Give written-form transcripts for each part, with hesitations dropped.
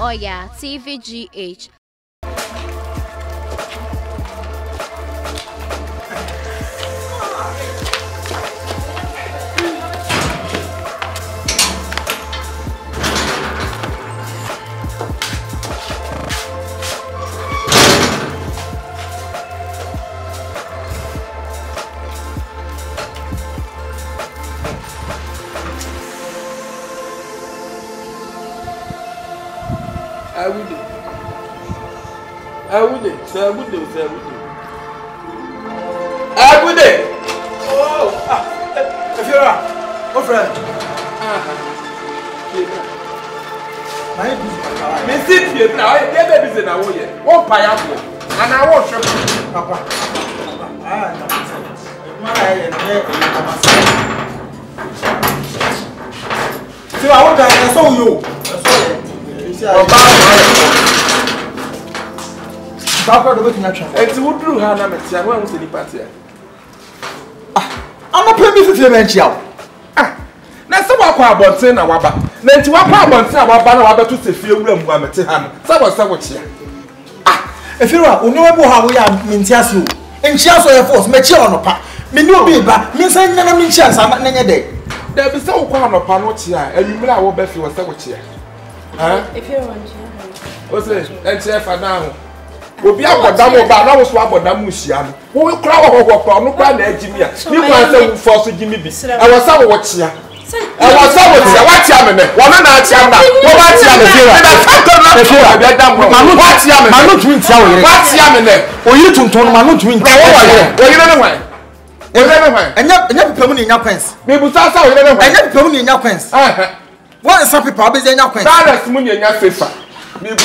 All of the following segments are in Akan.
Oya TVGH. I would. Oh, if you're a friend. My sit now, I get a visit. I will get one pineapple, and I won't show Papa. So I want to saw you. It's what drew Hannah Metia when was the party. I'm not paying me for mention. Now, someone called Bontina Waba. Then to what Bontina Waba to say, feel room, Wamatihan. Someone here. If you are, know how we are, Mintiasu, and she also force, Metia on a pack. Me no be back, means I never mean chance, I'm not any day. There be so one upon what here, and you will bet you was so here. If you want, what's it? And chef now. We be able to double back. Now we swap on that musian. We will crowd over no plan. Jimmy, you want to force Jimmy B. I was some watch here. I was some watch here. Watch him, man. One and a chamber. Watch him, or you to turn my loot wing. You don't know why. And never permanent in your pants. Maybe that's how you don't know. I never permanent in your pants. What is some people busy in your pants? That's money in your face. Maybe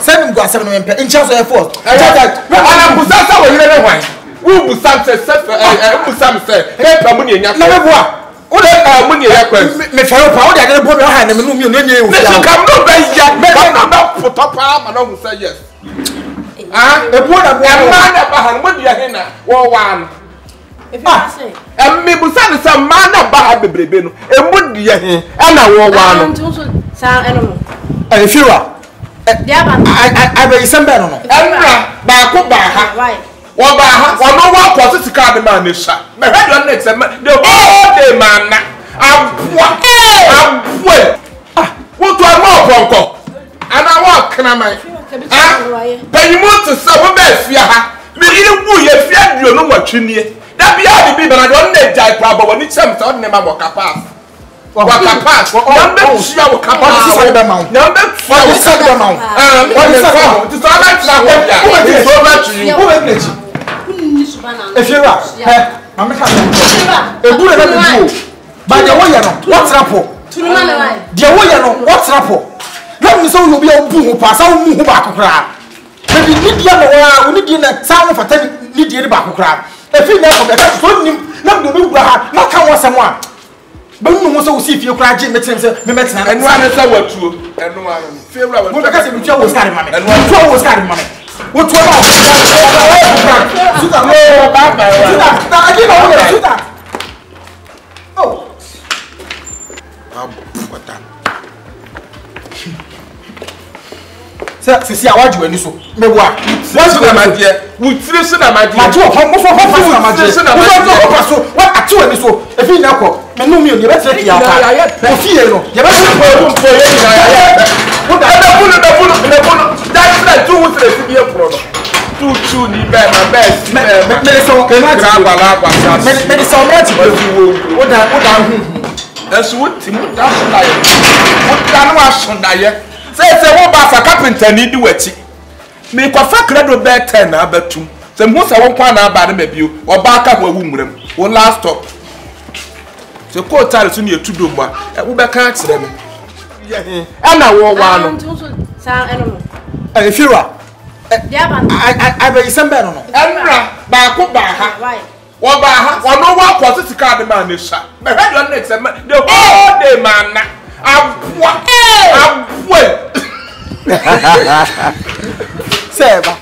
send him go 7 in charge of force. I am Busasa, you know why? Who Busam says, Busam said, hey, money in your never. What money in your quest? Make your power, I can put your hand and you come no best, but put up arm and I will say yes. The word of man about what you are here now, or one. If I say, and maybe some man about the baby, and would be here, and I will one. Sound animal. If you are, I will send better. Emra, Baku Baha, right? Or Baha, or no one was to call the man is shot. My head on next, the whole day, man. I'm what? What do I want, Bronco? And I walk, can I make? But you want to sell best, yeah. Me, you will, you know what you need. That be all the people, I don't need that problem when it's something on them about a pass. Waka pass. Number two, waka pass. Number two, waka pass. What is that? It's all right now. It's over to you. If you are, I'm coming. A good level. By the way, what's rapport? The way, what's rapport? Let me so you be a boom pass. I'll move back. Maybe need you need in a town for 10 need you back. If you never get not the new Braha, not come with someone. But you must see if you cry, Jim, and one is our true, and one favorite. What because you was carrying money, and one was carrying money. What was oh, what that? See, I want you and you so. Me what? What's the my dear? We listen to my dear. My two, how much? What are two and so? If you know, me no me, you better take your part. You feel no. You better for you. What the that's like two with the be a problem. Two ni be my best. Me so can I grab a me so much. What that's what Timo that's like. What can wash on that? Say what about a carpenter need do it. Make a fact credo bear 10 about 2. The most I won't point out by the maybe or back up a woman or last stop. So call Charles in your 2 do one. I will back out to them. And I will one. Sound animal. If you are, I will send better. Emra, back up by right. Or by or no one was to call the man is shot. My head on next, the whole day, man. I'm well. Seba.